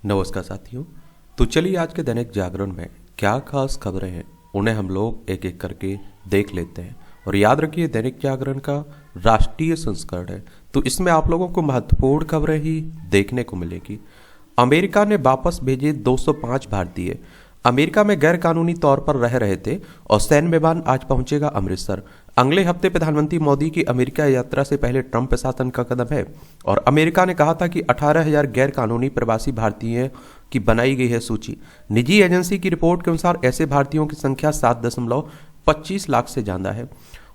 नमस्कार साथियों। तो चलिए आज के दैनिक जागरण में क्या खास खबरें हैं उन्हें हम लोग एक एक करके देख लेते हैं। और याद रखिए दैनिक जागरण का राष्ट्रीय संस्करण है, तो इसमें आप लोगों को महत्वपूर्ण खबरें ही देखने को मिलेगी। अमेरिका ने वापस भेजे 205 भारतीय। अमेरिका में गैर कानूनी तौर पर रह रहे थे और सैन्य विमान आज पहुंचेगा अमृतसर। अगले हफ्ते प्रधानमंत्री मोदी की अमेरिका यात्रा से पहले ट्रंप प्रशासन का कदम है और अमेरिका ने कहा था कि 18,000 गैर कानूनी प्रवासी भारतीय की बनाई गई है सूची। निजी एजेंसी की रिपोर्ट के अनुसार ऐसे भारतीयों की संख्या 7.25 लाख से ज्यादा है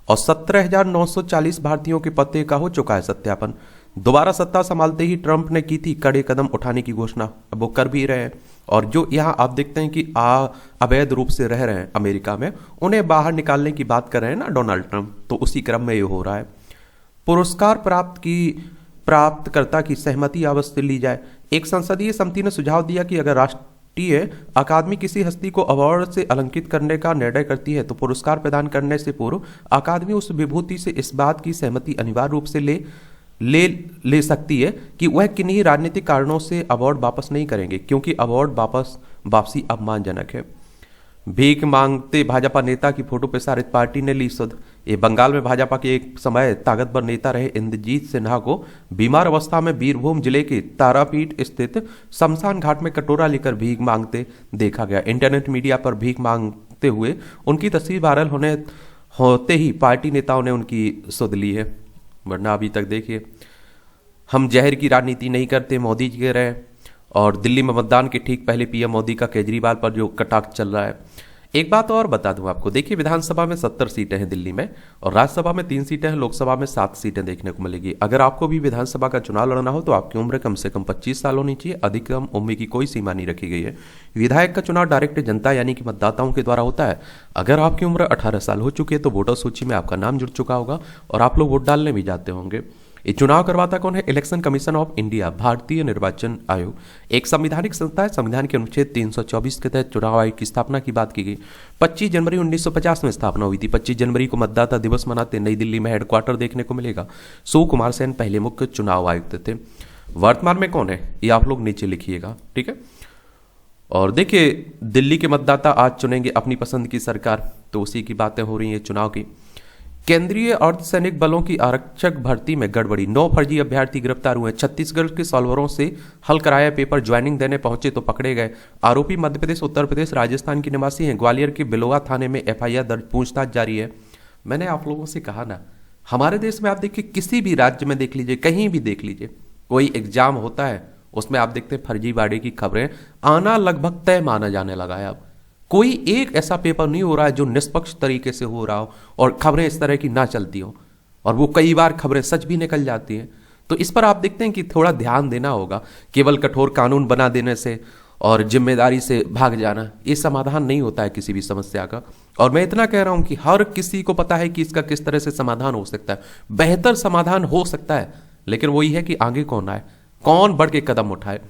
और 17,940 भारतीयों के पते का हो चुका है सत्यापन। दोबारा सत्ता संभालते ही ट्रंप ने की थी कड़े कदम उठाने की घोषणा, अब वो कर भी रहे हैं। और जो यहाँ आप देखते हैं कि अवैध रूप से रह रहे हैं अमेरिका में, उन्हें बाहर निकालने की बात कर रहे हैं ना डोनाल्ड ट्रंप, तो उसी क्रम में ये हो रहा है। पुरस्कार प्राप्तकर्ता की सहमति अवश्य ली जाए। एक संसदीय समिति ने सुझाव दिया कि अगर राष्ट्रीय अकादमी किसी हस्ती को अवार्ड से अलंकृत करने का निर्णय करती है तो पुरस्कार प्रदान करने से पूर्व अकादमी उस विभूति से इस बात की सहमति अनिवार्य रूप से ले सकती है कि वह किन्हीं राजनीतिक कारणों से अवार्ड वापस नहीं करेंगे, क्योंकि अवार्ड वापसी अपमानजनक है। भीख मांगते भाजपा नेता की फोटो प्रसारित पार्टी ने ली सुध। ये बंगाल में भाजपा के एक समय ताकतवर नेता रहे इंद्रजीत सिन्हा को बीमार अवस्था में बीरभूम जिले के तारापीठ स्थित शमशान घाट में कटोरा लेकर भीख मांगते देखा गया। इंटरनेट मीडिया पर भीख मांगते हुए उनकी तस्वीर वायरल होते ही पार्टी नेताओं ने उनकी सुध ली है, वरना अभी तक देखिए हम जहर की राजनीति नहीं करते मोदी जी कह रहे हैं। और दिल्ली में मतदान के ठीक पहले पीएम मोदी का केजरीवाल पर जो कटाक्ष चल रहा है। एक बात और बता दूं आपको, देखिए विधानसभा में 70 सीटें हैं दिल्ली में और राज्यसभा में 3 सीटें हैं, लोकसभा में 7 सीटें देखने को मिलेगी। अगर आपको भी विधानसभा का चुनाव लड़ना हो तो आपकी उम्र कम से कम 25 साल होनी चाहिए, अधिकतम उम्र की कोई सीमा नहीं रखी गई है। विधायक का चुनाव डायरेक्ट जनता यानी कि मतदाताओं के द्वारा होता है। अगर आपकी उम्र 18 साल हो चुकी है तो वोटर सूची में आपका नाम जुड़ चुका होगा और आप लोग वोट डालने भी जाते होंगे। ये चुनाव करवाता कौन है? इलेक्शन कमीशन ऑफ इंडिया, भारतीय निर्वाचन आयोग, एक संवैधानिक संस्था है। संविधान के अनुच्छेद 324 के तहत चुनाव आयोग की स्थापना की बात की गई। 25 जनवरी 1950 में स्थापना हुई थी। 25 जनवरी को मतदाता दिवस मनाते नई दिल्ली में हेडक्वार्टर देखने को मिलेगा। सुकुमार सेन पहले मुख्य चुनाव आयुक्त थे। वर्तमान में कौन है ये आप लोग नीचे लिखिएगा, ठीक है। और देखिए दिल्ली के मतदाता आज चुनेंगे अपनी पसंद की सरकार, तो उसी की बातें हो रही है चुनाव की। केंद्रीय अर्धसैनिक बलों की आरक्षक भर्ती में गड़बड़ी, 9 फर्जी अभ्यर्थी गिरफ्तार हुए। छत्तीसगढ़ के सॉल्वरों से हल कराया पेपर, ज्वाइनिंग देने पहुंचे तो पकड़े गए। आरोपी मध्य प्रदेश, उत्तर प्रदेश, राजस्थान के निवासी हैं। ग्वालियर के बिलोवा थाने में एफआईआर दर्ज, पूछताछ जारी है। मैंने आप लोगों से कहा ना, हमारे देश में आप देखिए किसी भी राज्य में देख लीजिए, कहीं भी देख लीजिए, कोई एग्जाम होता है उसमें आप देखते हैं फर्जीवाड़े की खबरें आना लगभग तय माना जाने लगा है। अब कोई एक ऐसा पेपर नहीं हो रहा है जो निष्पक्ष तरीके से हो रहा हो और खबरें इस तरह की ना चलती हो, और वो कई बार खबरें सच भी निकल जाती हैं। तो इस पर आप देखते हैं कि थोड़ा ध्यान देना होगा। केवल कठोर कानून बना देने से और जिम्मेदारी से भाग जाना ये समाधान नहीं होता है किसी भी समस्या का। और मैं इतना कह रहा हूं कि हर किसी को पता है कि इसका किस तरह से समाधान हो सकता है, बेहतर समाधान हो सकता है, लेकिन वही है कि आगे कौन आए, कौन बढ़ के कदम उठाए।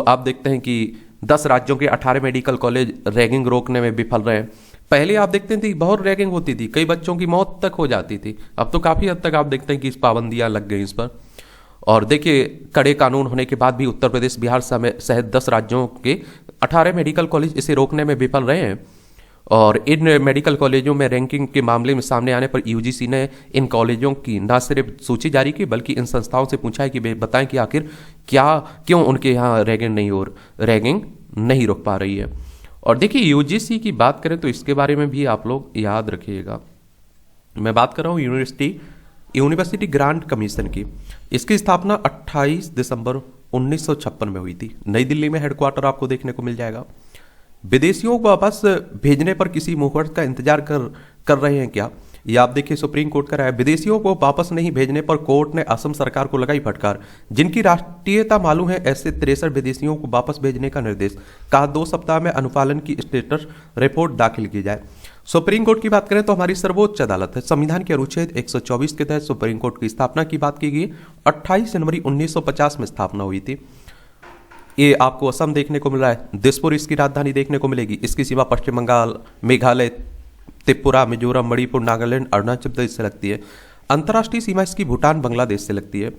आप देखते हैं कि 10 राज्यों के 18 मेडिकल कॉलेज रैगिंग रोकने में विफल रहे। पहले आप देखते थे बहुत रैगिंग होती थी, कई बच्चों की मौत तक हो जाती थी। अब तो काफी हद तक आप देखते हैं कि इस पाबंदियां लग गई इस पर। और देखिए कड़े कानून होने के बाद भी उत्तर प्रदेश, बिहार सहित 10 राज्यों के 18 मेडिकल कॉलेज इसे रोकने में विफल रहे हैं। और इन मेडिकल कॉलेजों में रैंकिंग के मामले में सामने आने पर यूजीसी ने इन कॉलेजों की न सिर्फ सूची जारी की बल्कि इन संस्थाओं से पूछा है कि वे बताएं कि आखिर क्यों उनके यहाँ रैगिंग नहीं रोक पा रही है। और देखिए यूजीसी की बात करें तो इसके बारे में भी आप लोग याद रखिएगा। मैं बात कर रहा हूँ यूनिवर्सिटी ग्रांट कमीशन की। इसकी स्थापना 28 दिसंबर 1956 में हुई थी। नई दिल्ली में हेडक्वार्टर आपको देखने को मिल जाएगा। विदेशियों को वापस भेजने पर किसी मुहूर्त का इंतजार कर रहे हैं क्या? ये आप देखिए सुप्रीम कोर्ट का राय। विदेशियों को वापस नहीं भेजने पर कोर्ट ने असम सरकार को लगाई फटकार। जिनकी राष्ट्रीयता मालूम है ऐसे 63 विदेशियों को वापस भेजने का निर्देश। कहा 2 सप्ताह में अनुपालन की स्टेटस रिपोर्ट दाखिल की जाए। सुप्रीम कोर्ट की बात करें तो हमारी सर्वोच्च अदालत है। संविधान के अनुच्छेद 124 के तहत सुप्रीम कोर्ट की स्थापना की बात की गई। 28 जनवरी 1950 में स्थापना हुई थी। ये आपको असम देखने को मिल रहा है, दिसपुर इसकी राजधानी देखने को मिलेगी। इसकी सीमा पश्चिम बंगाल, मेघालय, त्रिपुरा, मिजोरम, मणिपुर, नागालैंड, अरुणाचल प्रदेश से लगती है। अंतर्राष्ट्रीय सीमा इसकी भूटान, बांग्लादेश से लगती है।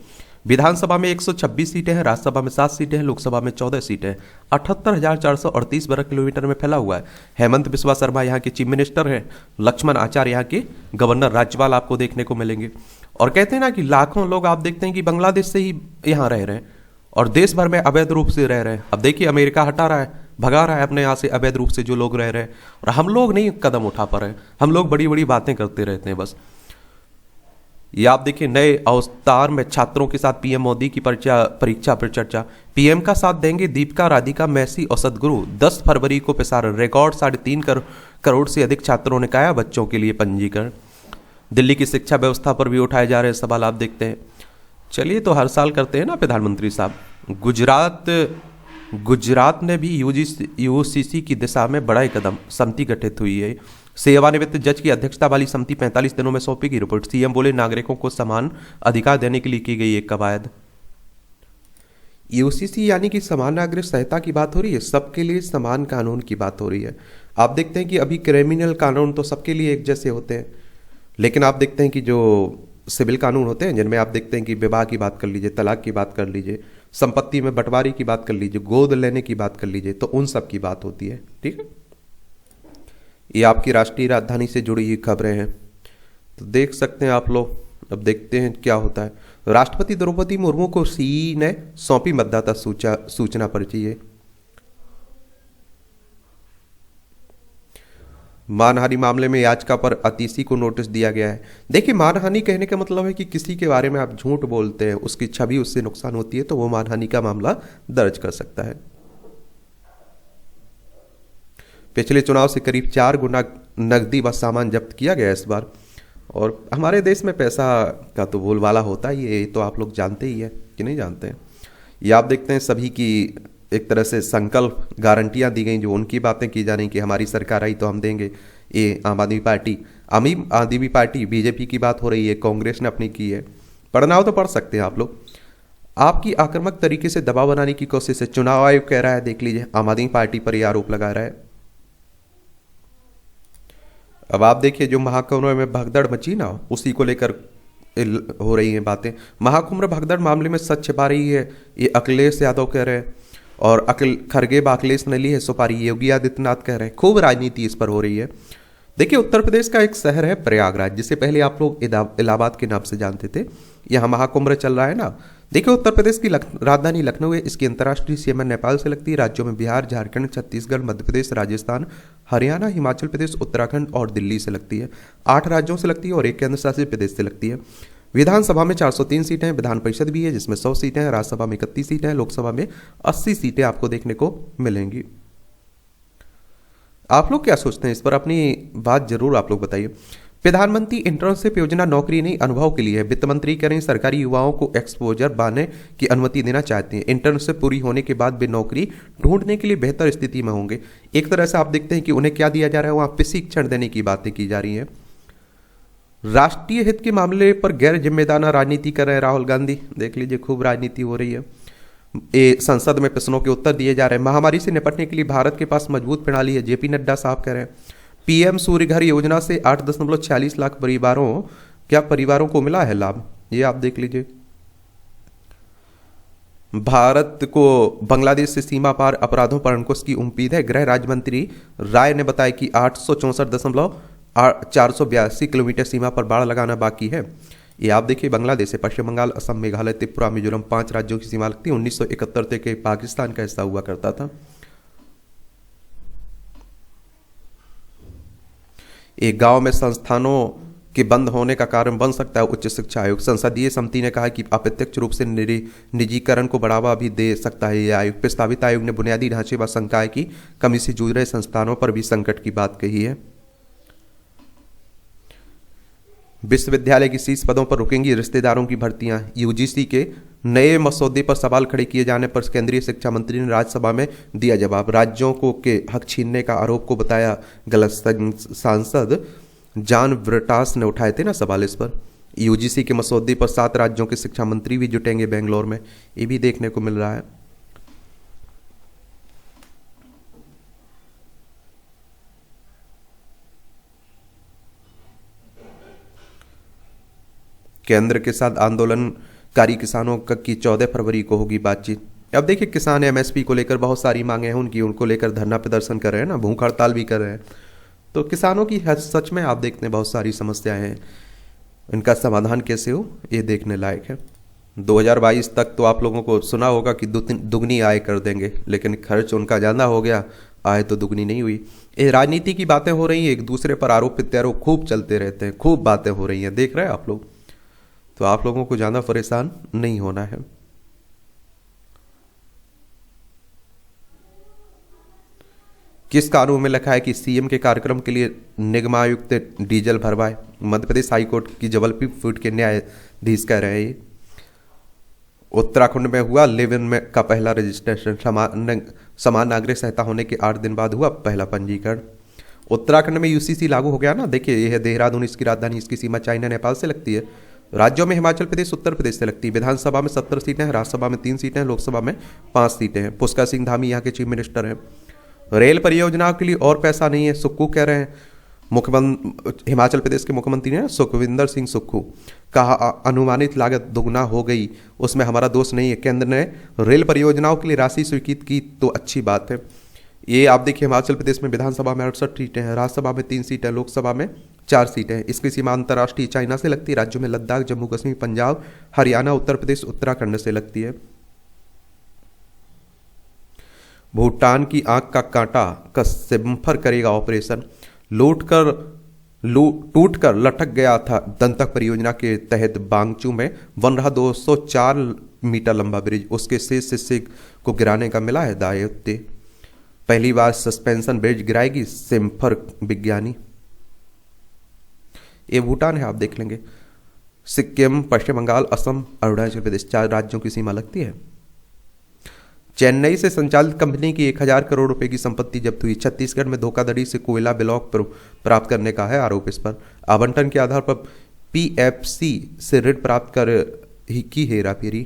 विधानसभा में 126 सीटें हैं, राज्यसभा में 7 सीटें हैं, लोकसभा में 14 सीटें हैं। 78,438 वर्ग किलोमीटर में फैला हुआ है। हेमंत बिस्वा शर्मा यहाँ के चीफ मिनिस्टर हैं। लक्ष्मण आचार्य यहाँ के गवर्नर राज्यपाल आपको देखने को मिलेंगे। और कहते हैं ना कि लाखों लोग आप देखते हैं कि बांग्लादेश से ही यहाँ रह रहे हैं और देश भर में अवैध रूप से रह रहे हैं। अब देखिए अमेरिका हटा रहा है, भगा रहा है अपने यहाँ से अवैध रूप से जो लोग रह रहे हैं, और हम लोग नहीं कदम उठा पा रहे हैं। हम लोग बड़ी बड़ी बातें करते रहते हैं बस। ये आप देखिए नए अवतार में छात्रों के साथ पीएम मोदी की परीक्षा पर चर्चा। पीएम का साथ देंगे दीपिका, राधिका, मैसी और सदगुरु। 10 फरवरी को प्रसारण। रिकॉर्ड 3.5 करोड़ से अधिक छात्रों ने कराया बच्चों के लिए पंजीकरण। दिल्ली की शिक्षा व्यवस्था पर भी उठाए जा रहे सवाल आप देखते हैं। चलिए, तो हर साल करते हैं ना प्रधानमंत्री साहब। गुजरात ने भी यूसीसी की दिशा में बड़ा कदम, समिति गठित हुई है। सेवानिवृत्त जज की अध्यक्षता वाली समिति 45 दिनों में सौंपेगी रिपोर्ट। सीएम बोले नागरिकों को समान अधिकार देने के लिए की गई एक कवायद। यूसीसी यानी कि समान नागरिक संहिता की बात हो रही है, सबके लिए समान कानून की बात हो रही है। आप देखते हैं कि अभी क्रिमिनल कानून तो सबके लिए एक जैसे होते हैं, लेकिन आप देखते हैं कि जो सिविल कानून होते हैं जिनमें आप देखते हैं कि विवाह की बात कर लीजिए, तलाक की बात कर लीजिए, संपत्ति में बंटवारे की बात कर लीजिए, गोद लेने की बात कर लीजिए, तो उन सब की बात होती है। ठीक है, ये आपकी राष्ट्रीय राजधानी से जुड़ी हुई खबरें हैं, तो देख सकते हैं आप लोग। अब देखते हैं क्या होता है। राष्ट्रपति द्रौपदी मुर्मू को सीई ने सौंपी मतदाता सूचना पर्ची। है मानहानि मामले में याचिका पर अतीसी को नोटिस दिया गया है। देखिए, मानहानि कहने का मतलब है कि किसी के बारे में आप झूठ बोलते हैं, उसकी छवि उससे नुकसान होती है, तो वो मानहानि का मामला दर्ज कर सकता है। पिछले चुनाव से करीब 4 गुना नकदी व सामान जब्त किया गया इस बार। और हमारे देश में पैसा का तो बोलबाला होता ही है, ये तो आप लोग जानते ही है कि नहीं जानते हैं। ये आप देखते हैं सभी की एक तरह से संकल्प गारंटियां दी गई, जो उनकी बातें की जा रही कि हमारी सरकार आई तो हम देंगे। ये आम आदमी पार्टी बीजेपी की बात हो रही है, कांग्रेस ने अपनी की है। पढ़ना हो तो पढ़ सकते हैं आप लोग। आपकी आक्रामक तरीके से दबाव बनाने की कोशिश है, चुनाव आयोग कह रहा है। देख लीजिए, आम आदमी पार्टी पर यह आरोप लगा रहा है। अब आप देखिए, जो महाकुंभ में भगदड़ मची ना, उसी को लेकर हो रही हैं बातें। महाकुंभ भगदड़ मामले में सच छिपा रही है, ये अखिलेश यादव कह रहे हैं, और खरगे अखिलेश ने ली है सुपारी, योगी आदित्यनाथ कह रहे हैं। खूब राजनीति इस पर हो रही है। देखिए, उत्तर प्रदेश का एक शहर है प्रयागराज, जिसे पहले आप लोग इलाहाबाद के नाम से जानते थे। यहाँ महाकुंभ चल रहा है ना। देखिए, उत्तर प्रदेश की राजधानी लखनऊ है। इसकी अंतर्राष्ट्रीय सीमा नेपाल से लगती है। राज्यों में बिहार, झारखंड, छत्तीसगढ़, मध्य प्रदेश, राजस्थान, हरियाणा, हिमाचल प्रदेश, उत्तराखंड और दिल्ली से लगती है। 8 राज्यों से लगती है और 1 केंद्र शासित प्रदेश से लगती है। विधानसभा में 403 सीटें हैं। विधान परिषद भी है जिसमें 100 सीटें हैं। राज्यसभा में 31 सीटें हैं। लोकसभा में 80 सीटें आपको देखने को मिलेंगी। आप लोग क्या सोचते हैं इस पर? अपनी बात जरूर आप लोग बताइए। प्रधानमंत्री इंटर्नशिप योजना नौकरी नहीं अनुभव के लिए है। वित्त मंत्री कह रहे हैं सरकारी युवाओं को एक्सपोजर पाने की अनुमति देना चाहते हैं। इंटर्नशिप पूरी होने के बाद वे नौकरी ढूंढने के लिए बेहतर स्थिति में होंगे। एक तरह से आप देखते हैं कि उन्हें क्या दिया जा रहा है, वहां प्रशिक्षण देने की बातें की जा रही हैं। राष्ट्रीय हित के मामले पर गैर जिम्मेदाराना राजनीति कर रहे हैं राहुल गांधी। देख लीजिए, खूब राजनीति हो रही है। ये संसद में प्रश्नों के उत्तर दिए जा रहे हैं। महामारी से निपटने के लिए भारत के पास मजबूत प्रणाली है, जेपी नड्डा साहब कह रहे हैं। पीएम सूर्य घर योजना से 8.46 लाख परिवारों को मिला है लाभ। ये आप देख लीजिए। भारत को बांग्लादेश से सीमा पार अपराधों पर अंकुश की उम्मीद है। गृह राज्य मंत्री राय ने बताया कि 864.482 किलोमीटर सीमा पर बाड़ लगाना बाकी है। ये आप देखिए, बांग्लादेश से पश्चिम बंगाल, असम, मेघालय, त्रिपुरा, मिजोरम 5 राज्यों की सीमा लगती है। 1971 तक के पाकिस्तान का हिस्सा हुआ करता था। एक गांव में संस्थानों के बंद होने का कारण बन सकता है उच्च शिक्षा आयोग। संसदीय समिति ने कहा कि अप्रत्यक्ष रूप से निजीकरण को बढ़ावा भी दे सकता है यह आयोग। प्रस्तावित आयोग ने बुनियादी ढांचे व संकाय की कमी से जूझ रहे संस्थानों पर भी संकट की बात कही है। विश्वविद्यालय की शीर्ष पदों पर रुकेंगी रिश्तेदारों की भर्तियां। यूजीसी के नए मसौदे पर सवाल खड़े किए जाने पर केंद्रीय शिक्षा मंत्री ने राज्यसभा में दिया जवाब। राज्यों को के हक छीनने का आरोप को बताया गलत। सांसद जॉन ब्रिटास ने उठाए थे ना सवाल इस पर। यूजीसी के मसौदे पर 7 राज्यों के शिक्षा मंत्री भी जुटेंगे बेंगलोर में, ये भी देखने को मिल रहा है। केंद्र के साथ आंदोलन कारी किसानों की 14 फरवरी को होगी बातचीत। अब देखिए किसान एमएसपी को लेकर बहुत सारी मांगे हैं उनकी, उनको लेकर धरना प्रदर्शन कर रहे हैं ना, भूख हड़ताल भी कर रहे हैं। तो किसानों की सच में आप देखते हैं बहुत सारी समस्याएं हैं, इनका समाधान कैसे हो ये देखने लायक है। 2022 तक तो आप लोगों को सुना होगा कि दुगनी आय कर देंगे, लेकिन खर्च उनका ज़्यादा हो गया, आय तो दुगनी नहीं हुई। ये राजनीति की बातें हो रही हैं, एक दूसरे पर आरोप प्रत्यारोप खूब चलते रहते हैं, खूब बातें हो रही हैं, देख रहे हैं आप लोग। तो आप लोगों को ज़्यादा परेशान नहीं होना है। किस कानून में लिखा है कि सीएम के कार्यक्रम के लिए निगमायुक्त डीजल भरवाए? मध्य प्रदेश हाईकोर्ट की जबलपुर फील्ड के न्यायाधीश कह रहे हैं। उत्तराखंड में हुआ लिव इन में का पहला रजिस्ट्रेशन, समान नागरिक संहिता होने के 8 दिन बाद हुआ पहला पंजीकरण। उत्तराखंड में यूसीसी लागू हो गया ना। देखिए यह है देहरादून, इसकी राजधानी, इसकी सीमा चाइना नेपाल से लगती है। राज्यों में हिमाचल प्रदेश उत्तर प्रदेश से लगती है। विधानसभा में 17 सीटें हैं, राज्यसभा में 3 सीटें हैं, लोकसभा में 5 सीटें हैं। पुष्कर सिंह धामी यहाँ के चीफ मिनिस्टर हैं। रेल परियोजनाओं के लिए और पैसा नहीं है, सुक्खू कह रहे हैं। मुख्यमंत्री हिमाचल प्रदेश के मुख्यमंत्री ने सुखविंदर सिंह सुक्खू कहा अनुमानित लागत दोगुना हो गई, उसमें हमारा दोष नहीं है। केंद्र ने रेल परियोजनाओं के लिए राशि स्वीकृत की तो अच्छी बात है। ये आप देखिए हिमाचल प्रदेश में विधानसभा में 68 सीटें हैं, राज्यसभा में 3 सीटें, लोकसभा में 4 सीटें हैं। इसकी सीमा अंतर्राष्ट्रीय चाइना से लगती है। राज्यों में लद्दाख, जम्मू कश्मीर, पंजाब, हरियाणा, उत्तर प्रदेश, उत्तराखंड से लगती है। भूटान की आंख का कांटा का सिम्फर करेगा ऑपरेशन। टूटकर लटक गया था दंतक परियोजना के तहत बांगचू में बन रहा 204 मीटर लंबा ब्रिज, उसके शेष हिस्से को गिराने का मिला है दायित्व। पहली बार सस्पेंशन ब्रिज गिराएगी सिम्फर विज्ञानी। ये भूटान है, आप देख लेंगे। सिक्किम, पश्चिम बंगाल, असम, अरुणाचल प्रदेश, 4 राज्यों की सीमा लगती है। चेन्नई से संचालित कंपनी की 1000 करोड़ रुपए की संपत्ति जब्त हुई। छत्तीसगढ़ में धोखाधड़ी से कोयला ब्लॉक प्राप्त करने का है आरोप। इस पर आवंटन के आधार पर पीएफसी से ऋण प्राप्त कर ही की हेराफेरी।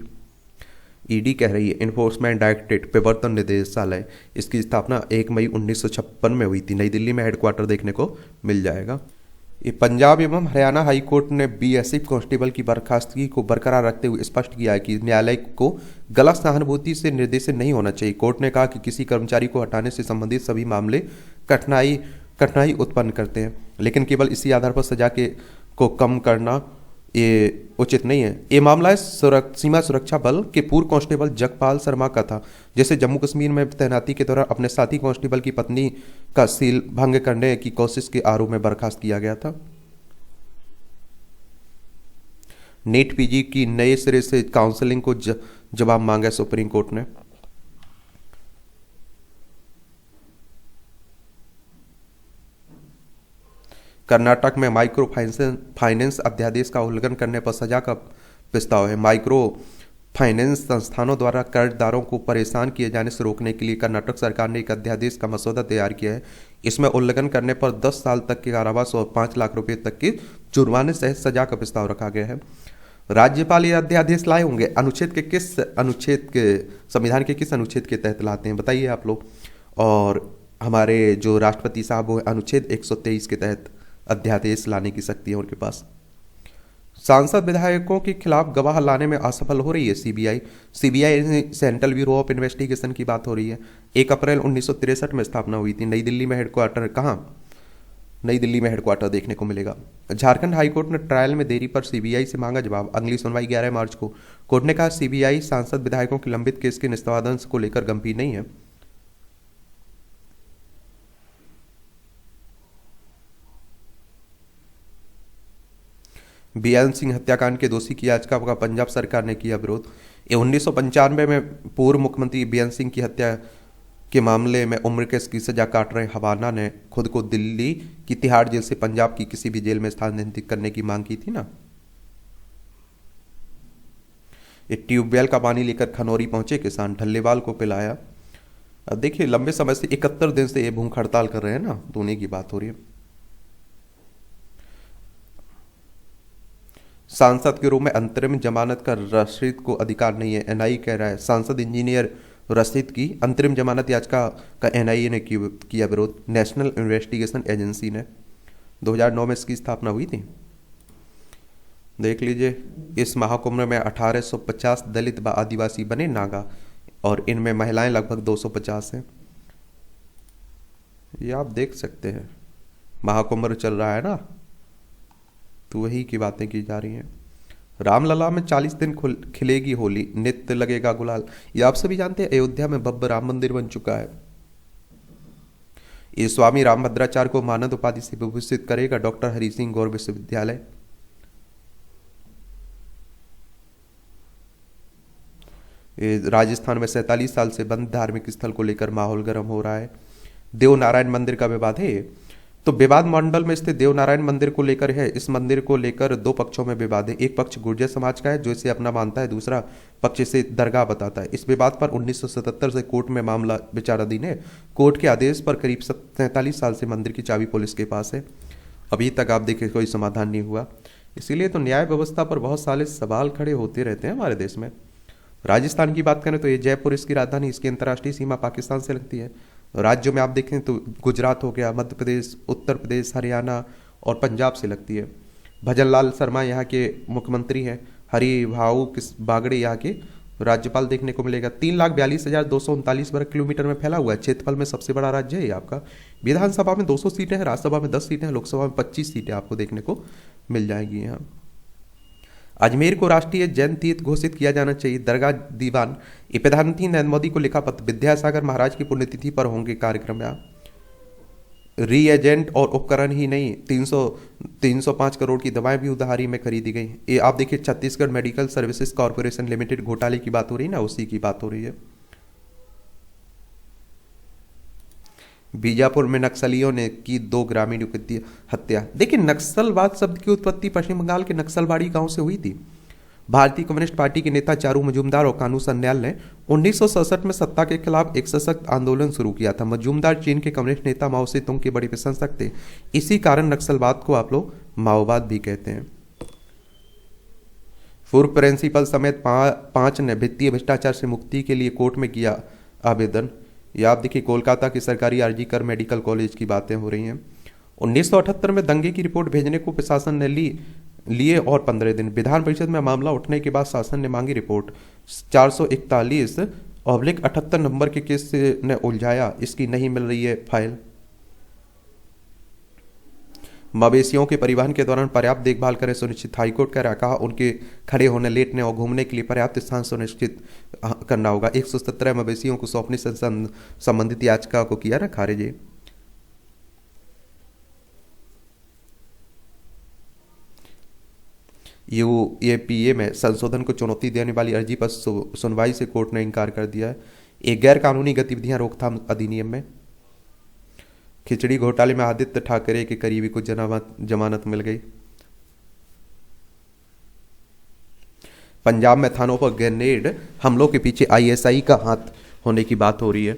ईडी कह रही है इन्फोर्समेंट डायरेक्टरेट प्रवर्तन निदेशालय, इसकी स्थापना 1 मई 1956 में हुई थी। नई दिल्ली में हेडक्वार्टर देखने को मिल जाएगा। ये पंजाब एवं हरियाणा हाईकोर्ट ने बीएसएफ कांस्टेबल की बर्खास्तगी को बरकरार रखते हुए स्पष्ट किया है कि न्यायालय को गलत सहानुभूति से निर्देशित नहीं होना चाहिए। कोर्ट ने कहा कि किसी कर्मचारी को हटाने से संबंधित सभी मामले कठिनाई उत्पन्न करते हैं, लेकिन केवल इसी आधार पर सजा को कम करना ये उचित नहीं है। ये मामला है सीमा सुरक्षा बल के पूर्व कांस्टेबल जगपाल शर्मा का था, जैसे जम्मू कश्मीर में तैनाती के दौरान अपने साथी कांस्टेबल की पत्नी का सील भंग करने की कोशिश के आरोप में बर्खास्त किया गया था। नीट पीजी की नए सिरे से काउंसलिंग को जवाब मांगा सुप्रीम कोर्ट ने। कर्नाटक में माइक्रो फाइनेंस अध्यादेश का उल्लंघन करने पर सजा का प्रस्ताव है। माइक्रो फाइनेंस संस्थानों द्वारा कर्जदारों को परेशान किए जाने से रोकने के लिए कर्नाटक सरकार ने एक अध्यादेश का मसौदा तैयार किया है। इसमें उल्लंघन करने पर 10 साल तक के कारावास और 5 लाख रुपए तक के जुर्माने सहित सजा का प्रस्ताव रखा गया है। राज्यपाल ये अध्यादेश लाए होंगे संविधान के किस अनुच्छेद के तहत लाते हैं बताइए आप लोग। और हमारे जो राष्ट्रपति साहब वो अनुच्छेद 123 के तहत अध्यादेश लाने की शक्ति है उनके पास। सांसद विधायकों के खिलाफ गवाह लाने में असफल हो रही है CBI central bureau of investigation की बात हो रही है। 1 अप्रैल 1963 में स्थापना हुई थी। नई दिल्ली में हेडक्वार्टर कहाँ? नई दिल्ली में हेडक्वार्टर देखने को मिलेगा। झारखंड हाईकोर्ट ने ट्रायल में देरी पर सीबीआई से मांगा जवाब। अगली सुनवाई 11 मार्च को। कोर्ट ने कहा सीबीआई सांसद विधायकों के लंबित केस के निष्पादन को लेकर गंभीर नहीं है। बीएन सिंह हत्याकांड के दोषी की याचिका का पंजाब सरकार ने किया विरोध। ये 1995 में पूर्व मुख्यमंत्री बीएन सिंह की हत्या के मामले में उम्र कैद की सजा काट रहे हवाना ने खुद को दिल्ली की तिहाड़ जेल से पंजाब की किसी भी जेल में स्थानांतरित करने की मांग की थी ना। ये ट्यूबवेल का पानी लेकर खनौरी पहुंचे किसान, ढल्लेवाल को पिलाया। अब देखिए लंबे समय से 71 दिन से ये भूख हड़ताल कर रहे हैं ना, तो उन्हीं की बात हो रही है। सांसद के रूप में अंतरिम जमानत का रशीद को अधिकार नहीं है, एनआईए कह रहा है। सांसद इंजीनियर रशीद की अंतरिम जमानत याचिका का एनआईए ने किया विरोध। नेशनल इन्वेस्टिगेशन एजेंसी ने 2009 में इसकी स्थापना हुई थी। देख लीजिए, इस महाकुंभ में 1850 दलित व आदिवासी बने नागा, और इनमें महिलाएं लगभग 250 हैं। ये आप देख सकते हैं, महाकुंभ चल रहा है ना, तो वही की बातें की जा रही हैं। रामलला में 40 दिन खिलेगी होली, नित्य लगेगा गुलाल। ये आप सभी जानते हैं, अयोध्या में भव्य राम मंदिर बन चुका है। ये स्वामी रामभद्राचार्य को मानद उपाधि से विभूषित करेगा डॉक्टर हरि सिंह गौर विश्वविद्यालय। राजस्थान में 47 साल से बंद धार्मिक स्थल को लेकर माहौल गर्म हो रहा है। देवनारायण मंदिर का विवाद है। तो विवाद मंडल में स्थित देवनारायण मंदिर को लेकर है। इस मंदिर को लेकर दो पक्षों में विवाद है। एक पक्ष गुर्जर समाज का है जो इसे अपना मानता है, दूसरा पक्ष इसे दरगाह बताता है। इस विवाद पर 1977 से कोर्ट में मामला विचाराधीन है। कोर्ट के आदेश पर करीब 43 साल से मंदिर की चाबी पुलिस के पास है। अभी तक आप देखिए कोई समाधान नहीं हुआ। इसीलिए तो न्याय व्यवस्था पर बहुत सारे सवाल खड़े होते रहते हैं हमारे देश में। राजस्थान की बात करें तो ये जयपुर इसकी राजधानी, इसकी अंतर्राष्ट्रीय सीमा पाकिस्तान से लगती है। राज्यों में आप देखें तो गुजरात हो गया, मध्य प्रदेश, उत्तर प्रदेश, हरियाणा और पंजाब से लगती है। भजन लाल शर्मा यहाँ के मुख्यमंत्री हैं। हरि भाऊ बागड़े यहाँ के राज्यपाल देखने को मिलेगा। 3,42,239 वर्ग किलोमीटर में फैला हुआ है। क्षेत्रफल में सबसे बड़ा राज्य है ये आपका। विधानसभा में 200 सीटें हैं, राज्यसभा में 10 सीटें हैं, लोकसभा में 25 सीटें आपको देखने को मिल जाएंगी यहाँ। अजमेर को राष्ट्रीय जैन तीर्थ घोषित किया जाना चाहिए। दरगाह दीवान प्रधानमंत्री नरेंद्र मोदी को लिखा पत्र। विद्यासागर महाराज की पुण्यतिथि पर होंगे कार्यक्रम। यहाँ रीएजेंट और उपकरण ही नहीं, 305 करोड़ की दवाएं भी उधारी में खरीदी गई। ये आप देखिए, Chhattisgarh medical services corporation limited घोटाले की बात हो रही है ना, उसी की बात हो रही है। बीजापुर में नक्सलियों ने की 2 ग्रामीणों की हत्या। देखिए, नक्सलवाद शब्द की उत्पत्ति पश्चिम बंगाल के नक्सलबाड़ी गांव से हुई थी। भारतीय कम्युनिस्ट पार्टी के नेता चारू मजूमदार और कानू सन्याल ने 1967 में सत्ता के खिलाफ एक सशक्त आंदोलन शुरू किया था। मजूमदार चीन के कम्युनिस्ट नेता माओ से तुंग के बड़े प्रशंसक थे। इसी कारण नक्सलवाद को आप लोग माओवाद भी कहते हैं। पूर्व प्रिंसिपल समेत 5 ने वित्तीय भ्रष्टाचार से मुक्ति के लिए कोर्ट में किया आवेदन। यह आप देखिए, कोलकाता की सरकारी आरजी कर मेडिकल कॉलेज की बातें हो रही हैं। 1978 में दंगे की रिपोर्ट भेजने को प्रशासन ने लिए और 15 दिन। विधान परिषद में मामला उठने के बाद शासन ने मांगी रिपोर्ट। 441/78 नंबर के केस ने उलझाया, इसकी नहीं मिल रही है फाइल। मवेशियों के परिवहन के दौरान पर्याप्त देखभाल करें सुनिश्चित। हाईकोर्ट का कहा उनके खड़े होने, लेटने और घूमने के लिए पर्याप्त स्थान सुनिश्चित करना होगा। 117 मवेशियों को सौंपने से संबंधित याचिका को किया ना खारिज। यूएपीए में संशोधन को चुनौती देने वाली अर्जी पर सुनवाई से कोर्ट ने इनकार कर दिया है। एक गैर कानूनी गतिविधियां रोकथाम अधिनियम में। खिचड़ी घोटाले में आदित्य ठाकरे के करीबी को जमानत मिल गई। पंजाब में थानों पर ग्रेनेड हमलों के पीछे आईएसआई का हाथ होने की बात हो रही है।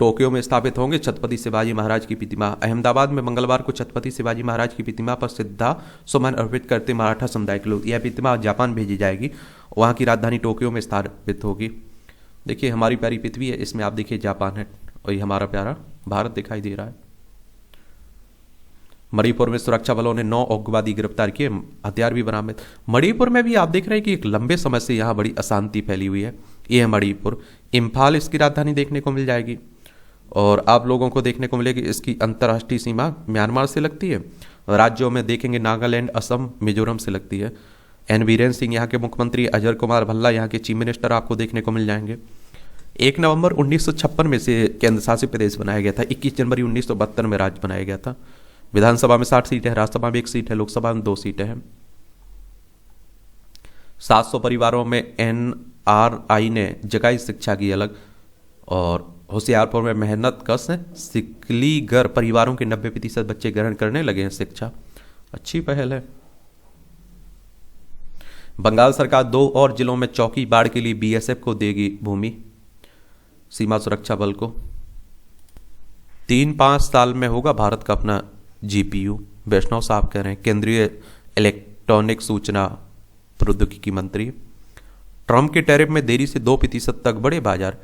टोक्यो में स्थापित होंगे छत्रपति शिवाजी महाराज की प्रतिमा। अहमदाबाद में मंगलवार को छत्रपति शिवाजी महाराज की प्रतिमा पर श्रद्धा सुमन अर्पित करते मराठा समुदाय के लोग। यह प्रतिमा जापान भेजी जाएगी, वहां की राजधानी टोक्यो में स्थापित होगी। देखिए, हमारी प्यारी पृथ्वी है, इसमें आप देखिए जापान है और ये हमारा प्यारा भारत दिखाई दे रहा है। मणिपुर में सुरक्षा बलों ने 9 उग्रवादी गिरफ्तार किए, हथियार भी बरामद। मणिपुर में भी आप देख रहे हैं कि एक लंबे समय से यहाँ बड़ी अशांति फैली हुई है। ये है मणिपुर। इम्फाल इसकी राजधानी देखने को मिल जाएगी और आप लोगों को देखने को मिलेगी इसकी अंतर्राष्ट्रीय सीमा म्यांमार से लगती है। राज्यों में देखेंगे नागालैंड, असम, मिजोरम से लगती है। एन बीरेन सिंह यहाँ के मुख्यमंत्री, अजय कुमार भल्ला यहाँ के चीफ मिनिस्टर आपको देखने को मिल जाएंगे। 1 नवंबर 1956 में से केंद्र शासित प्रदेश बनाया गया था। 21 जनवरी 1972 में राज्य बनाया गया था। विधानसभा में 60 सीटें हैं, राज्यसभा में 1 सीट है, लोकसभा में 2 सीटें हैं। 700 परिवारों में एनआरआई ने जगाई शिक्षा की अलग। और होशियारपुर में मेहनत कश सिकलीगर परिवारों के 90% बच्चे ग्रहण करने लगे हैं शिक्षा। अच्छी पहल है। बंगाल सरकार 2 और जिलों में चौकी बाढ़ के लिए बीएसएफ को देगी भूमि, सीमा सुरक्षा बल को। 3-5 साल में होगा भारत का अपना जीपीयू, वैष्णव साहब कह रहे हैं, केंद्रीय इलेक्ट्रॉनिक सूचना प्रौद्योगिकी मंत्री। ट्रंप के टैरिफ में देरी से 2% तक बढ़े बाजार।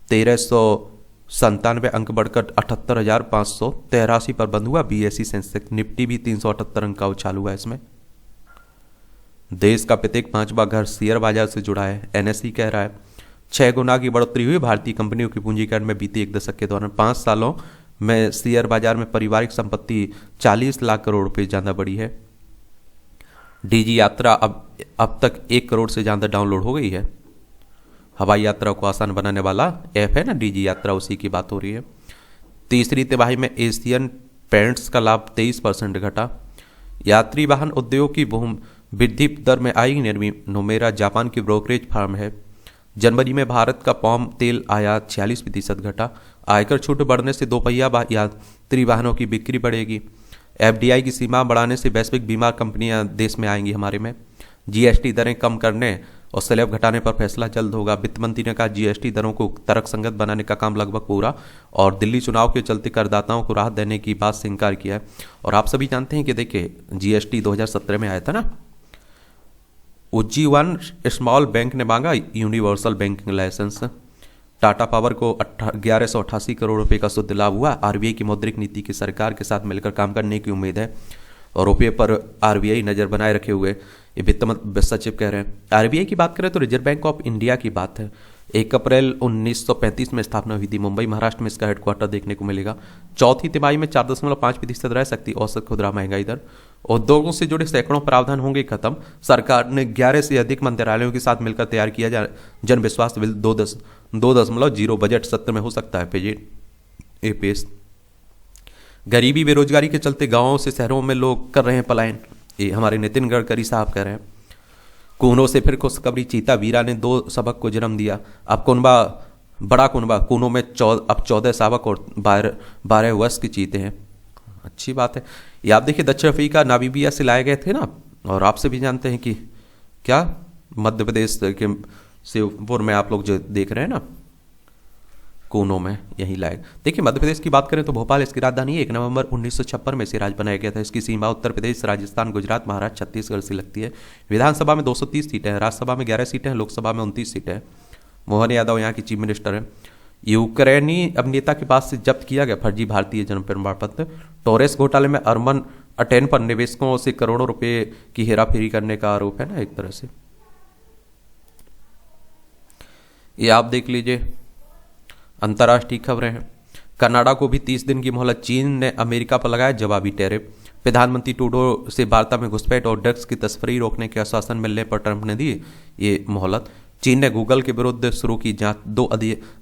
1397 अंक बढ़कर 78,583 पर बंद हुआ बीएसई सेंसेक्स। निफ्टी भी 378 अंक का उछाल हुआ इसमें। देश का प्रत्येक 5वां घर शेयर बाजार से जुड़ा है, एनएसई कह रहा है। 6 गुना की बढ़ोतरी हुई भारतीय कंपनियों के पूंजीकरण में बीते 1 दशक के दौरान। 5 सालों में शेयर बाजार में पारिवारिक संपत्ति 40 लाख करोड़ रुपए ज़्यादा बढ़ी है। डीजी यात्रा अब तक 1 करोड़ से ज़्यादा डाउनलोड हो गई है। हवाई यात्रा को आसान बनाने वाला ऐप है ना डीजी यात्रा, उसी की बात हो रही है। तीसरी तिमाही में एशियन पेंट्स का लाभ 23% घटा। यात्री वाहन उद्योग की वृद्धि दर में आई नरमी। नोमेरा जापान की ब्रोकरेज फर्म है। जनवरी में भारत का पाम तेल आयात 46% घटा। आयकर छूट बढ़ने से दोपहिया यात्री वाहनों की बिक्री बढ़ेगी। एफडीआई की सीमा बढ़ाने से वैश्विक बीमा कंपनियां देश में आएंगी हमारे में। जीएसटी दरें कम करने और स्लैब घटाने पर फैसला जल्द होगा। वित्त मंत्री ने कहा जीएसटी दरों को तर्कसंगत बनाने का काम लगभग पूरा, और दिल्ली चुनाव के चलते करदाताओं को राहत देने की बात से इनकार किया है। और आप सभी जानते हैं कि देखिए जीएसटी 2017 में आया था ना। उज्जीवन स्मॉल बैंक ने मांगा universal banking licence. Tata Power को 1188 करोड़ रुपए का शुद्ध लाभ हुआ। आरबीआई की मौद्रिक नीति की सरकार के साथ मिलकर काम करने की उम्मीद है, और रुपये पर आरबीआई नज़र बनाए रखे हुए, ये वित्त सचिव कह रहे हैं। आरबीआई की बात करें तो रिजर्व बैंक ऑफ इंडिया की बात है। 1 अप्रैल 1935 में स्थापना हुई थी। मुंबई महाराष्ट्र में इसका हेडक्वार्टर देखने को मिलेगा। चौथी तिमाही में 4.5% रह सकती औसत खुदरा महंगाई दर। उद्योगों से जुड़े सैकड़ों प्रावधान होंगे खत्म। सरकार ने 11 से अधिक मंत्रालयों के साथ मिलकर तैयार किया जन विश्वास बिल 2.0 बजट सत्र में हो सकता है पेश। गरीबी बेरोजगारी के चलते गांवों से शहरों में लोग कर रहे हैं पलायन, ये हमारे नितिन गडकरी साहब कह रहे हैं। कूनों से फिर खुशखबरी, चीता वीरा ने 2 सबक को जन्म दिया। अब बड़ा कुनबा कूनों में अब 14 शावक और 12 वर्ष के चीते हैं। अच्छी बात है। ये आप देखिए दक्षिण अफ्रीका नामीबिया से लाए गए थे ना, और आपसे भी जानते हैं कि क्या मध्य प्रदेश के शिवपुर में आप लोग जो देख रहे हैं ना कोनों में, यही लायक। देखिए मध्य प्रदेश की बात करें तो भोपाल इसकी राजधानी है। 1 नवंबर 1956 में इसे राज्य बनाया गया था। इसकी सीमा उत्तर प्रदेश, राजस्थान, गुजरात, महाराष्ट्र, छत्तीसगढ़ से लगती है। विधानसभा में 230 सीटें हैं, राज्यसभा में 11 सीटें हैं, लोकसभा में 29 सीटें हैं। मोहन यादव यहाँ की चीफ मिनिस्टर हैं। यूक्रेनी अभिनेता के पास से जब्त किया गया फर्जी भारतीय जन्म प्रमाण पत्र। टोरेस घोटाले में अरमान अटेन पर निवेशकों से करोड़ों रुपए की हेराफेरी करने का आरोप है ना एक तरह से। ये आप देख लीजिए अंतर्राष्ट्रीय खबरें हैं। कनाडा को भी 30 दिन की मोहलत। चीन ने अमेरिका पर लगाया जवाबी टैरिफ। प्रधानमंत्री ट्रूडो से वार्ता में घुसपैठ और ड्रग्स की तस्करी रोकने के आश्वासन मिलने पर ट्रंप ने दी ये मोहलत। चीन ने गूगल के विरुद्ध शुरू की जांच। 2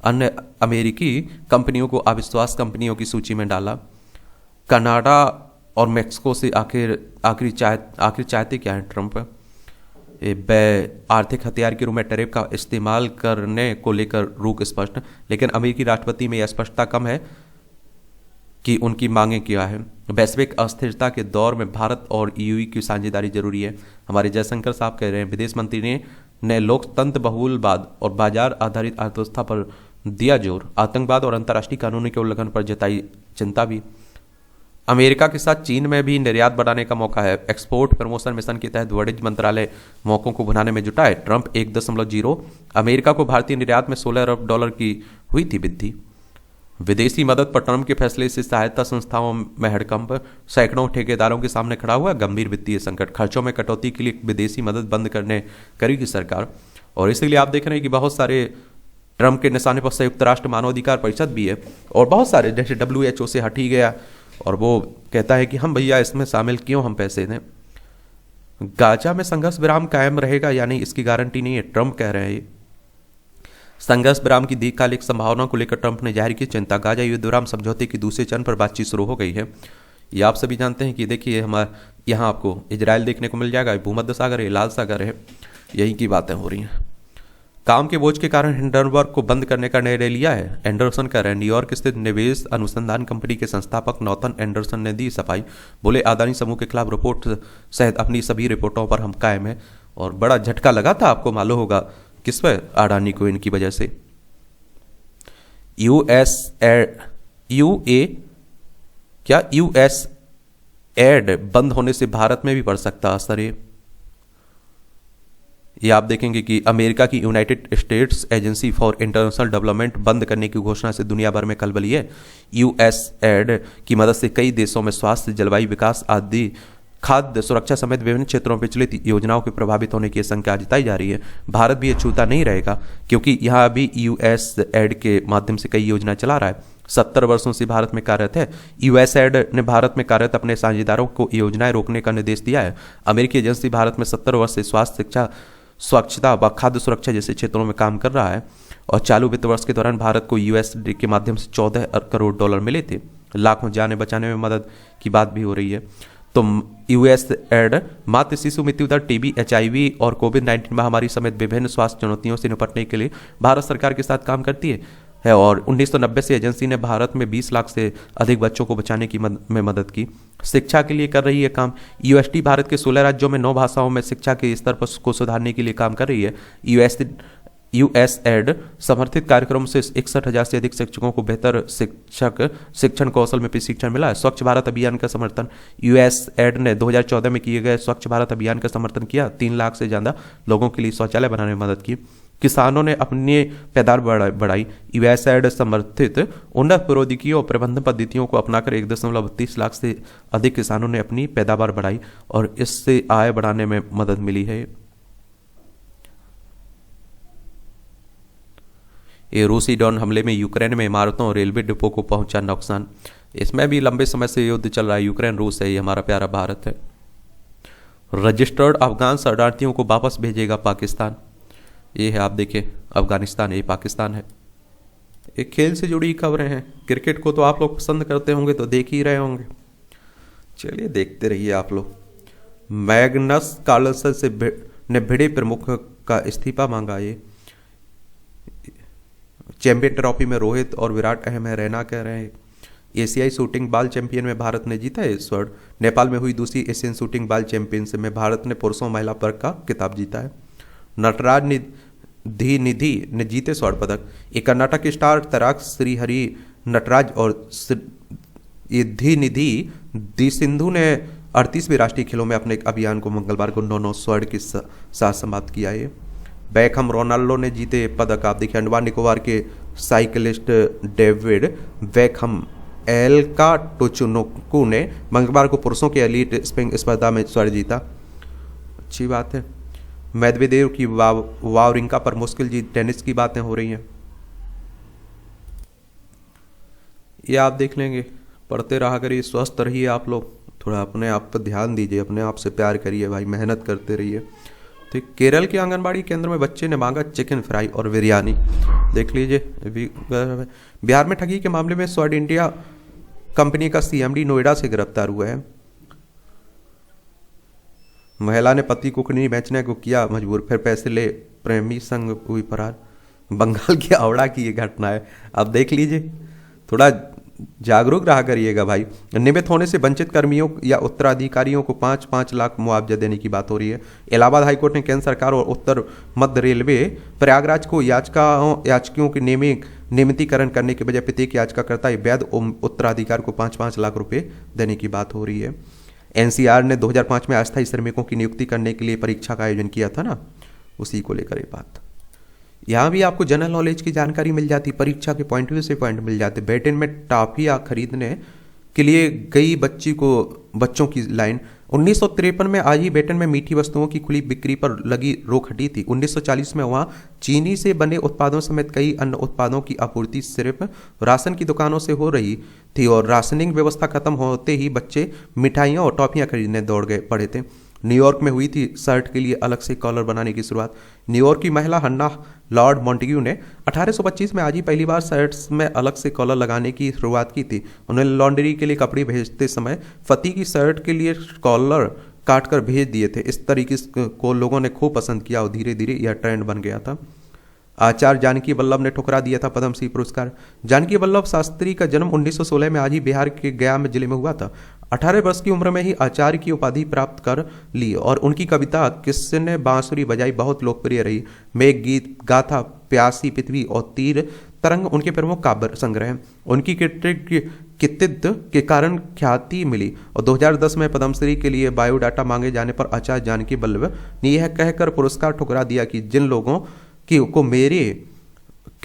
अन्य अमेरिकी कंपनियों को अविश्वास कंपनियों की सूची में डाला। कनाडा और मेक्सिको से आखिर चाहते क्या है ट्रंप? आर्थिक हथियार के रूप में टैरिफ का इस्तेमाल करने को लेकर रूख स्पष्ट, लेकिन अमेरिकी राष्ट्रपति में यह स्पष्टता कम है कि उनकी मांगें क्या है। वैश्विक अस्थिरता के दौर में भारत और ईयू की साझेदारी जरूरी है, हमारे जयशंकर साहब कह रहे हैं। विदेश मंत्री ने लोकतंत्र, बहुलवाद और बाजार आधारित अर्थव्यवस्था पर दिया जोर। आतंकवाद और अंतर्राष्ट्रीय कानूनों के उल्लंघन पर जताई चिंता भी। अमेरिका के साथ चीन में भी निर्यात बढ़ाने का मौका है। एक्सपोर्ट प्रमोशन मिशन के तहत वाणिज्य मंत्रालय मौकों को बनाने में जुटा है। ट्रंप 1.0। अमेरिका को भारतीय निर्यात में $16 अरब की हुई थी वृद्धि। विदेशी मदद पर ट्रंप के फैसले से सहायता संस्थाओं में हड़कंप। सैकड़ों ठेकेदारों के सामने खड़ा हुआ गंभीर वित्तीय संकट। खर्चों में कटौती के लिए विदेशी मदद बंद करेगी सरकार। और इसीलिए आप देख रहे हैं कि बहुत सारे ट्रंप के निशाने पर संयुक्त राष्ट्र मानवाधिकार परिषद भी है, और बहुत सारे जैसे WHO से हट ही गया, और वो कहता है कि हम भैया इसमें शामिल क्यों हम पैसे दें। गाजा में संघर्ष विराम कायम रहेगा या नहीं इसकी गारंटी नहीं है, ट्रंप कह रहे हैं। संघर्ष विराम की दीर्घकालिक संभावना को लेकर ट्रंप ने जाहिर की चिंता। गाजा युद्ध विराम समझौते की दूसरे चरण पर बातचीत शुरू हो गई है। ये आप सभी जानते हैं कि देखिए हमारे यहाँ आपको इजराइल देखने को मिल जाएगा। भूमध्य सागर है, लाल सागर है, यही की बातें हो रही हैं। काम के बोझ के कारण हिंडनबर्ग को बंद करने का निर्णय लिया है, एंडरसन कह रहे हैं। न्यूयॉर्क स्थित निवेश अनुसंधान कंपनी के संस्थापक नॉर्थन एंडरसन ने दी सफाई। बोले अदानी समूह के खिलाफ रिपोर्ट सहित अपनी सभी रिपोर्टों पर हम कायम हैं। और बड़ा झटका लगा था, आपको मालूम होगा किस पर, अडानी को, इनकी वजह से। यूएस एड बंद होने से भारत में भी पड़ सकता असर। ये आप देखेंगे कि अमेरिका की United states agency for international development बंद करने की घोषणा से दुनिया भर में खलबली है। यूएस एड की मदद से कई देशों में स्वास्थ्य, जलवायु विकास आदि खाद्य सुरक्षा समेत विभिन्न क्षेत्रों में प्रचलित योजनाओं के प्रभावित होने की आशंका जताई जा रही है। भारत भी अछूता नहीं रहेगा, क्योंकि यहाँ अभी यूएसएड के माध्यम से कई योजना चला रहा है। 70 वर्षों से भारत में कार्यरत है। यूएसएड ने भारत में कार्यरत अपने साझेदारों को योजनाएं रोकने का निर्देश दिया है। अमेरिकी एजेंसी भारत में 70 वर्ष से स्वास्थ्य, शिक्षा, स्वच्छता व खाद्य सुरक्षा जैसे क्षेत्रों में काम कर रहा है और चालू वित्त वर्ष के दौरान भारत को यूएसडी के माध्यम से 14 करोड़ डॉलर मिले थे। लाखों जाने बचाने में मदद की बात भी हो रही है। तो यूएसएड मातृ शिशु मृत्यु दर, टीबी, एचआईवी और कोविड-19 महामारी समेत विभिन्न स्वास्थ्य चुनौतियों से निपटने के लिए भारत सरकार के साथ काम करती है और 1990 से एजेंसी ने भारत में 20 लाख से अधिक बच्चों को बचाने की में मदद की। शिक्षा के लिए कर रही है काम। यूएसडी भारत के 16 राज्यों में 9 भाषाओं में शिक्षा के स्तर को सुधारने के लिए काम कर रही है। यूएसएड समर्थित कार्यक्रम से 61,000 से अधिक शिक्षकों को बेहतर शिक्षण कौशल में प्रशिक्षण मिला है। स्वच्छ भारत अभियान का समर्थन। यूएसएड ने 2014 में किए गए स्वच्छ भारत अभियान का समर्थन किया। 3 लाख से ज्यादा लोगों के लिए शौचालय बनाने में मदद की। किसानों ने अपनी पैदावार बढ़ाई। यूएसएड समर्थित उन्नत प्रौद्योगिकियों और प्रबंधन पद्धतियों को अपनाकर 1.32 लाख से अधिक किसानों ने अपनी पैदावार बढ़ाई और इससे आय बढ़ाने में मदद मिली है। ये रूसी ड्रोन हमले में यूक्रेन में इमारतों और रेलवे डिपो को पहुंचा नुकसान। इसमें भी लंबे समय से युद्ध चल रहा है। यूक्रेन रूस है, ये हमारा प्यारा भारत है। रजिस्टर्ड अफगान शरणार्थियों को वापस भेजेगा पाकिस्तान। ये है, आप देखिए, अफगानिस्तान, ये पाकिस्तान है। एक खेल से जुड़ी खबरें हैं। क्रिकेट को तो आप लोग पसंद करते होंगे तो देख ही रहे होंगे। चलिए देखते रहिए आप लोग। मैग्नस कार्लसन से ने भिड़े प्रमुख का इस्तीफा मांगा। ये चैंपियन ट्रॉफी में रोहित और विराट अहम है, रैना कह रहे हैं। एशियाई शूटिंग बाल चैंपियन में भारत ने जीता है स्वर्ण। नेपाल में हुई दूसरी एशियन शूटिंग बाल चैंपियनशिप में भारत ने पुरुषों महिला वर्ग का खिताब जीता है। नटराज निधि ने जीते स्वर्ण पदक। एक कर्नाटक स्टार तैराक श्रीहरि नटराज और निधि दी सिंधु ने 38वें राष्ट्रीय खेलों में अपने अभियान को मंगलवार को 9 स्वर्ण के साथ समाप्त किया है। बैकहम रोनाल्डो ने जीते पदक। आप देखिए, अंडमान निकोबार के साइकिलिस्ट डेविड बैकहम एल्का टोचुनोकू ने मंगलवार को पुरुषों के एलीट स्प्रिंग स्पर्धा में स्वर्ण जीता। अच्छी बात है। मेदवेदेव की वावरिंका पर मुश्किल जीत। टेनिस की बातें हो रही हैं, ये आप देख लेंगे। पढ़ते रहा करिए, स्वस्थ रहिए आप लोग। थोड़ा अपने आप पर ध्यान दीजिए, अपने आप से प्यार करिए भाई, मेहनत करते रहिए। तो केरल के आंगनबाड़ी केंद्र में बच्चे ने मांगा चिकन फ्राई और बिरयानी। देख लीजिए। बिहार में ठगी के मामले में स्वर्ण इंडिया कंपनी का सीएमडी नोएडा से गिरफ्तार हुआ है। महिला ने पति को किडनी बेचने को किया मजबूर, फिर पैसे ले प्रेमी संग हुई फरार। बंगाल के हावड़ा की ये घटना है। आप देख लीजिए, थोड़ा जागरूक रहा करिएगा भाई। नियमित होने से वंचित कर्मियों या उत्तराधिकारियों को 5-5 लाख मुआवजा देने की बात हो रही है। इलाहाबाद हाईकोर्ट ने केंद्र सरकार और उत्तर मध्य रेलवे प्रयागराज को याचिकाओं के नियमितीकरण करने के बजाय प्रत्येक याचिकाकर्ता वैध उत्तराधिकार को 5-5 लाख रुपए देने की बात हो रही है। एनसीआर ने 2005 में अस्थायी श्रमिकों की नियुक्ति करने के लिए परीक्षा का आयोजन किया था ना, उसी को लेकर ये बात। यहाँ भी आपको जनरल नॉलेज की जानकारी मिल जाती, परीक्षा के पॉइंट व्यू से पॉइंट मिल जाते। ब्रिटेन में टॉफियाँ खरीदने के लिए गई बच्चों की लाइन। 1953 में आज ही ब्रिटेन में मीठी वस्तुओं की खुली बिक्री पर लगी रोक हटी थी। 1940 में वहाँ चीनी से बने उत्पादों समेत कई अन्य उत्पादों की आपूर्ति सिर्फ राशन की दुकानों से हो रही थी और राशनिंग व्यवस्था खत्म होते ही बच्चे मिठाइयाँ और टॉफियाँ खरीदने दौड़ पड़े थे। न्यूयॉर्क में हुई थी शर्ट के लिए अलग से कॉलर बनाने की शुरुआत। न्यूयॉर्क की महिला हन्ना लॉर्ड मॉन्टेग्यू ने 1825 में आज ही पहली बार शर्ट्स में अलग से कॉलर लगाने की शुरुआत की थी। उन्होंने लॉन्ड्री के लिए कपड़े भेजते समय पति की शर्ट के लिए कॉलर काट कर भेज दिए थे। इस तरीके को लोगों ने खूब पसंद किया और धीरे धीरे यह ट्रेंड बन गया था। आचार्य जानकी वल्लभ ने ठुकरा दिया था पद्मश्री पुरस्कार। जानकी वल्लभ शास्त्री का जन्म 1916 में आज ही बिहार के गया में जिले में हुआ था। 18 वर्ष की उम्र में ही आचार्य की उपाधि प्राप्त कर ली और उनकी कविता किसने बांसुरी बजाई बहुत लोकप्रिय रही। मेघ गीत, गाथा, प्यासी पृथ्वी और तीर तरंग उनके प्रमुख काव्य संग्रह हैं। उनकी कृतित्व के कारण ख्याति मिली और 2010 में पद्मश्री के लिए बायोडाटा मांगे जाने पर आचार्य जानकी वल्लभ ने यह कहकर पुरस्कार ठुकरा दिया कि जिन लोगों को मेरे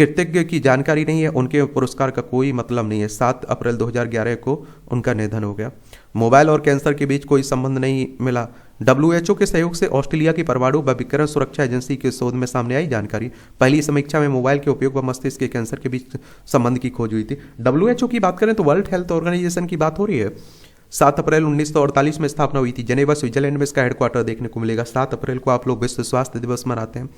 कृतज्ञ की जानकारी नहीं है, उनके पुरस्कार का कोई मतलब नहीं है। 7 अप्रैल 2011 को उनका निधन हो गया। मोबाइल और कैंसर के बीच कोई संबंध नहीं मिला। WHO के सहयोग से ऑस्ट्रेलिया की परमाणु व विकिरण सुरक्षा एजेंसी के शोध में सामने आई जानकारी। पहली समीक्षा में मोबाइल के उपयोग व मस्तिष्क के कैंसर के बीच संबंध की खोज हुई थी। WHO की बात करें तो वर्ल्ड हेल्थ ऑर्गेनाइजेशन की बात हो रही है। 7 अप्रैल 1948 में स्थापना हुई थी। जेनेवा स्विट्जरलैंड में इसका हेडक्वार्टर देखने को मिलेगा। 7 अप्रैल को आप लोग विश्व स्वास्थ्य दिवस मनाते हैं।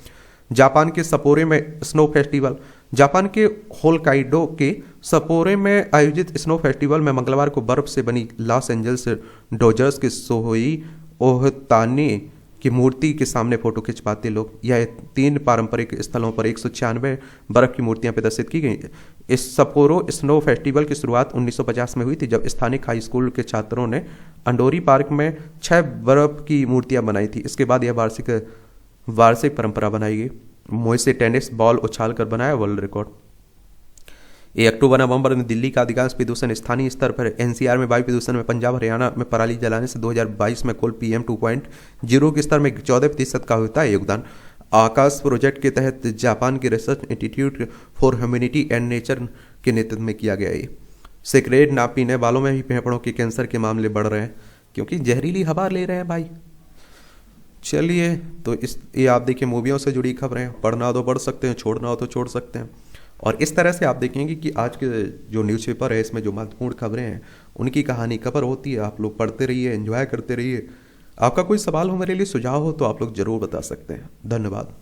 जापान के सपोरे में स्नो फेस्टिवल। जापान के होलकाइडो के सपोरे में आयोजित स्नो फेस्टिवल में मंगलवार को बर्फ से बनी लॉस एंजल्स डोजर्स के सोहोई ओहतानी की मूर्ति के सामने फोटो खिंचवाते लोग। यह 3 पारंपरिक स्थलों पर 196 बर्फ की मूर्तियां प्रदर्शित की गई। इस सपोरो स्नो फेस्टिवल की शुरुआत 1950 में हुई थी, जब स्थानीय हाई स्कूल के छात्रों ने अंडोरी पार्क में 6 बर्फ की मूर्तियां बनाई थी। इसके बाद यह वार्षिक परंपरा बनाई गई। मुंह से टेनिस बॉल उछाल कर बनाया वर्ल्ड रिकॉर्ड। 1 अक्टूबर नवंबर में दिल्ली का अधिकांश प्रदूषण स्थानीय स्तर पर। NCR में वायु प्रदूषण में पंजाब हरियाणा में पराली जलाने से 2022 में कुल PM 2.0 के स्तर में 14% का होता है योगदान। आकाश प्रोजेक्ट के तहत जापान के research institute for humanity and nature के नेतृत्व में किया गया है। सिगरेट ना पीने वालों में भी फेफड़ों के कैंसर के मामले बढ़ रहे हैं, क्योंकि जहरीली हवा ले रहे हैं भाई। चलिए, तो ये आप देखिए मूवियों से जुड़ी खबरें। पढ़ना हो तो पढ़ सकते हैं, छोड़ना हो तो छोड़ सकते हैं। और इस तरह से आप देखेंगे कि आज के जो न्यूज़पेपर है इसमें जो महत्वपूर्ण खबरें हैं उनकी कहानी कवर होती है। आप लोग पढ़ते रहिए, एंजॉय करते रहिए। आपका कोई सवाल हो, मेरे लिए सुझाव हो, तो आप लोग जरूर बता सकते हैं। धन्यवाद।